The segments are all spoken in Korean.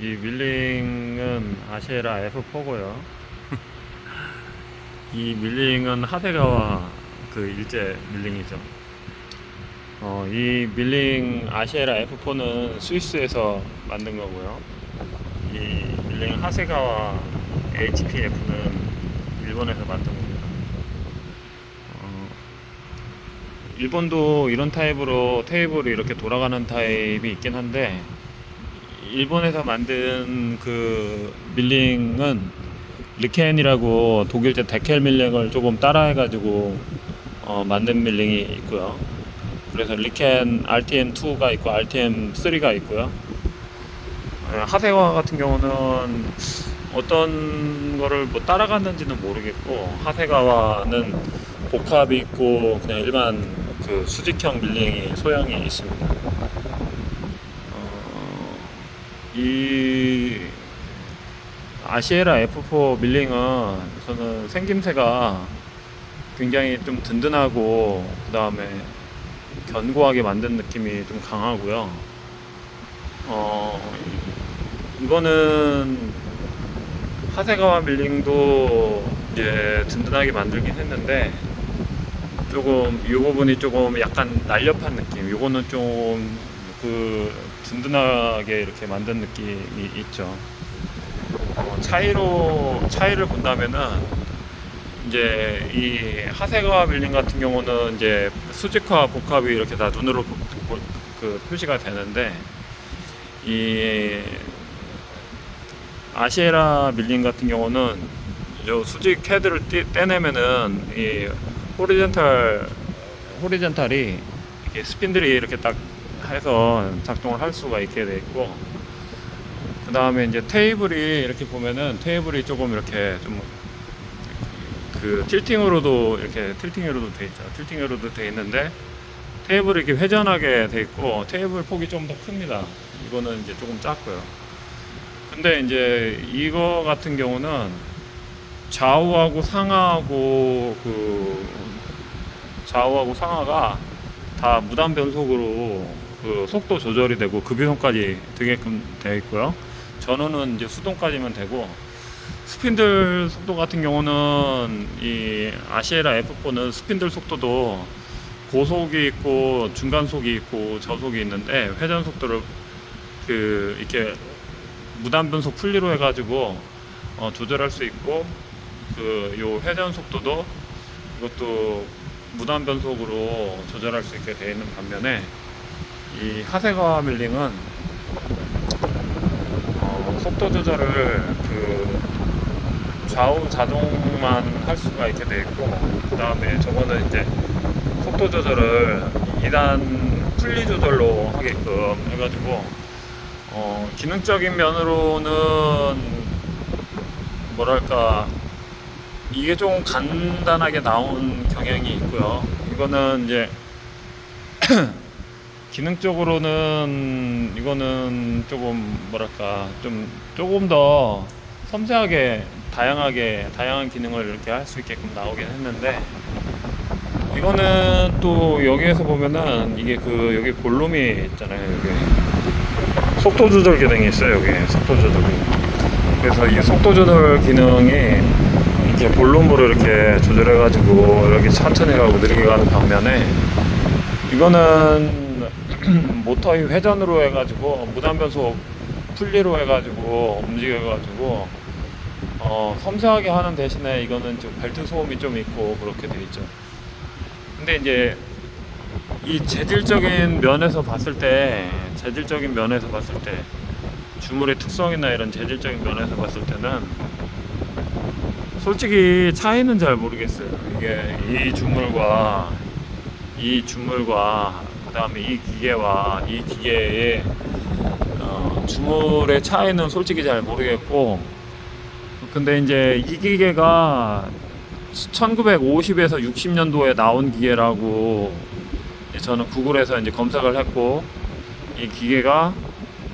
이 밀링은 아시에라 F4고요. 이 밀링은 하세가와 그 일제 밀링이죠. 이 밀링 아시에라 F4는 스위스에서 만든 거고요. 이 밀링 하세가와 HPF는 일본에서 만든 겁니다. 어, 일본도 이런 타입으로 테이블이 이렇게 돌아가는 타입이 있긴 한데, 일본에서 만든 그 밀링은 리켄이라고 독일제 데켈 밀링을 조금 따라해가지고 만든 밀링이 있고요. 그래서 리켄 RTM2가 있고 RTM3가 있고요. 하세가 같은 경우는 어떤 거를 뭐 따라갔는지는 모르겠고, 하세가와는 복합이 있고 그냥 일반 그 수직형 밀링이 소형이 있습니다. 어, 이 아시에라 F4 밀링은 저는 생김새가 굉장히 좀 든든하고 그 다음에 견고하게 만든 느낌이 좀 강하고요. 어, 이거는 하세가와 밀링도 이제 든든하게 만들긴 했는데, 조금 이 부분이 조금 약간 날렵한 느낌, 요거는 좀 그 든든하게 이렇게 만든 느낌이 있죠. 차이를 본다면은 이제 이 하세가와 밀림 같은 경우는 이제 수직화 복합이 이렇게 다 눈으로 그 표시가 되는데, 이 아시에라 밀림 같은 경우는 요 수직 헤드를 떼내면은 이 호리젠탈이 이렇게 스핀들이 이렇게 딱 해서 작동을 할 수가 있게 돼 있고, 그 다음에 이제 테이블이 이렇게 보면은 테이블이 조금 이렇게 좀 그 틸팅으로도 돼 있죠. 틸팅으로도 돼 있는데 테이블이 이렇게 회전하게 돼 있고, 테이블 폭이 좀 더 큽니다. 이거는 이제 조금 작고요. 근데 이제 이거 같은 경우는 좌우하고 상하고 좌우하고 상하가 다 무단 변속으로 그 속도 조절이 되고 급이동까지 되게끔 되어 있고요. 전원은 이제 수동까지만 되고, 스핀들 속도 같은 경우는 이 아시에라 F4는 스핀들 속도도 고속이 있고 중간속이 있고 저속이 있는데, 회전 속도를 그 이렇게 무단 변속 분리로 해가지고 조절할 수 있고, 그 요 회전 속도도 이것도 무단 변속으로 조절할 수 있게 되어 있는 반면에, 이 하세가와 밀링은 속도 조절을 그 좌우 자동만 할 수가 있게 되어 있고, 그 다음에 저거는 이제 속도 조절을 2단 분리 조절로 하게끔 해가지고, 기능적인 면으로는 뭐랄까 이게 좀 간단하게 나온 경향이 있고요. 이거는 이제 기능적으로는 이거는 조금 뭐랄까 조금 더 섬세하게 다양한 기능을 이렇게 할 수 있게끔 나오긴 했는데, 이거는 또 여기에서 보면은 이게 그 여기 볼륨이 있잖아요. 여기 속도 조절 기능이 있어요. 여기 속도 조절 기능. 그래서 이 속도 조절 기능이 이렇게 볼륨으로 이렇게 조절해가지고 이렇게 천천히 가고 느리게 가는 반면에, 이거는 모터의 회전으로 해가지고 무단 변속 분리로 해가지고 움직여가지고 섬세하게 하는 대신에 이거는 좀 벨트 소음이 좀 있고 그렇게 돼 있죠. 근데 이제 이 재질적인 면에서 봤을 때 주물의 특성이나 이런 재질적인 면에서 봤을 때는 솔직히 차이는 잘 모르겠어요. 이게 이 주물과 그 다음에 이 기계의 주물의 차이는 솔직히 잘 모르겠고, 근데 이제 이 기계가 1950에서 60년도에 나온 기계라고 저는 구글에서 이제 검색을 했고, 이 기계가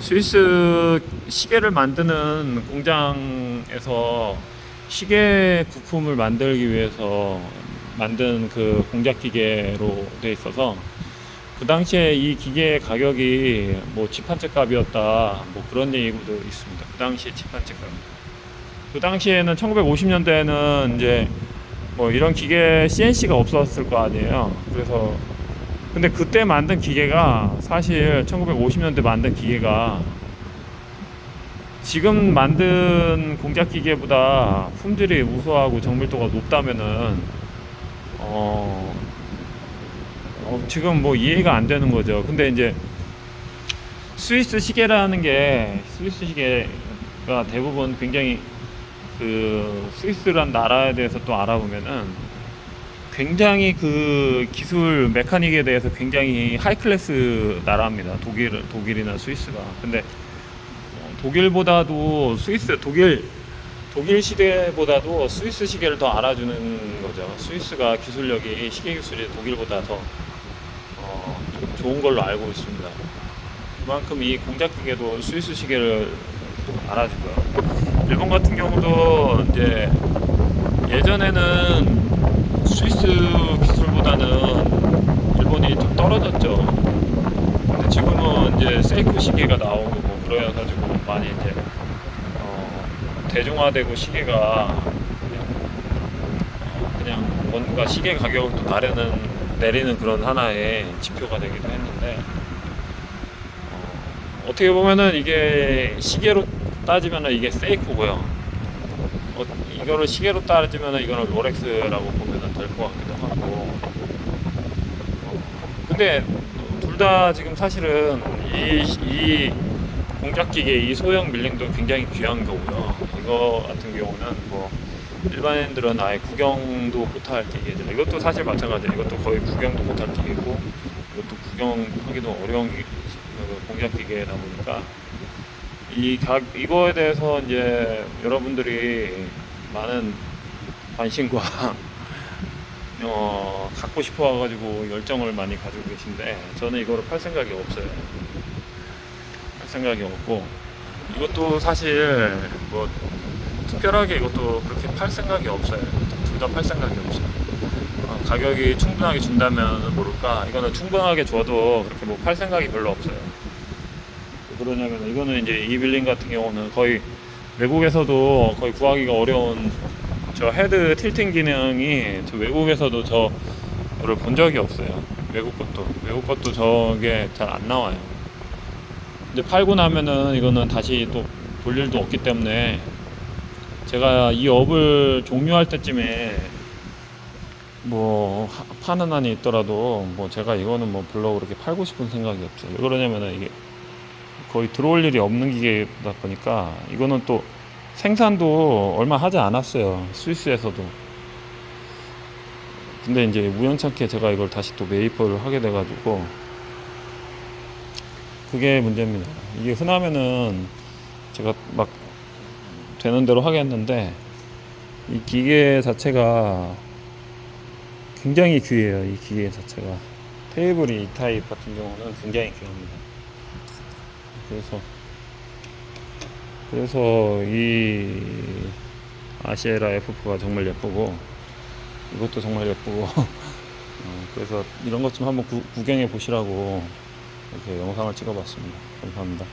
스위스 시계를 만드는 공장에서 시계 부품을 만들기 위해서 만든 그 공작 기계로 돼 있어서, 그 당시에 이 기계 가격이 뭐 집 한 채 값이었다 뭐 그런 얘기도 있습니다. 그 당시에 집 한 채 값. 그 당시에는 1950년대에는 이제 뭐 이런 기계 CNC가 없었을 거 아니에요. 그래서 근데 그때 만든 기계가 사실 1950년대 만든 기계가 지금 만든 공작 기계보다 품질이 우수하고 정밀도가 높다면은 어, 지금 뭐 이해가 안 되는 거죠. 근데 이제 스위스 시계라는 게 스위스 시계가 대부분 굉장히 그 스위스란 나라에 대해서 또 알아보면은 굉장히 그 기술 메카닉에 대해서 굉장히 하이 클래스 나라입니다. 독일이나 스위스가. 근데 독일보다도 스위스 독일 시대보다도 스위스 시계를 더 알아주는 거죠. 스위스가 기술력이 시계 기술이 독일보다 더 좀 좋은 걸로 알고 있습니다. 그만큼 이 공작 기계도 스위스 시계를 알아주고요. 일본 같은 경우도 이제 예전에는 스위스 기술보다는 일본이 좀 떨어졌죠. 근데 지금은 이제 세이코 시계가 나오고 뭐 그래가지고 많이 이제 대중화되고 시계가 그냥 뭔가 시계 가격을 또 내리는 그런 하나의 지표가 되기도 했는데 어떻게 보면은 이게 시계로 따지면은 이게 세이코고요. 이거를 시계로 따지면은 이거는 롤렉스라고 보면은 될 것 같기도 하고. 근데 둘 다 지금 사실은 이 공작기계 이 소형 밀링도 굉장히 귀한 거고요. 이거 같은 경우는 뭐 일반인들은 아예 구경도 못할 기계죠. 이것도 사실 마찬가지예요. 이것도 거의 구경도 못할 기계고 이것도 구경하기도 어려운 공작 기계다 보니까 이거에 대해서 이제 여러분들이 많은 관심과 갖고 싶어 가지고 열정을 많이 가지고 계신데 저는 이거를 팔 생각이 없어요. 팔 생각이 없고 이것도 사실 뭐 특별하게 이것도 그렇게 팔 생각이 없어요. 둘 다 팔 생각이 없어요. 가격이 충분하게 준다면 모를까 이거는 충분하게 줘도 그렇게 뭐 팔 생각이 별로 없어요. 왜 그러냐면 이거는 이제 이 빌링 같은 경우는 거의 외국에서도 거의 구하기가 어려운 저 헤드 틸팅 기능이 저 외국에서도 저를 본 적이 없어요. 외국 것도 저게 잘 안 나와요. 근데 팔고 나면은 이거는 다시 또 볼 일도 없기 때문에 제가 이 업을 종료할 때쯤에 뭐 파는 한이 있더라도 뭐 제가 이거는 뭐 별로 그렇게 팔고 싶은 생각이 없어요. 왜 그러냐면은 이게 거의 들어올 일이 없는 기계다 보니까 이거는 또 생산도 얼마 하지 않았어요. 스위스에서도. 근데 이제 우연찮게 제가 이걸 다시 또 매입을 하게 돼가지고 그게 문제입니다. 이게 흔하면은 제가 막 되는 대로 하겠는데 이 기계 자체가 굉장히 귀해요. 이 기계 자체가 테이블이 이 타입 같은 경우는 굉장히 귀합니다. 그래서 이 아시에라 F가 정말 예쁘고 이것도 정말 예쁘고 그래서 이런 것 좀 한번 구경해 보시라고 이렇게 영상을 찍어 봤습니다. 감사합니다.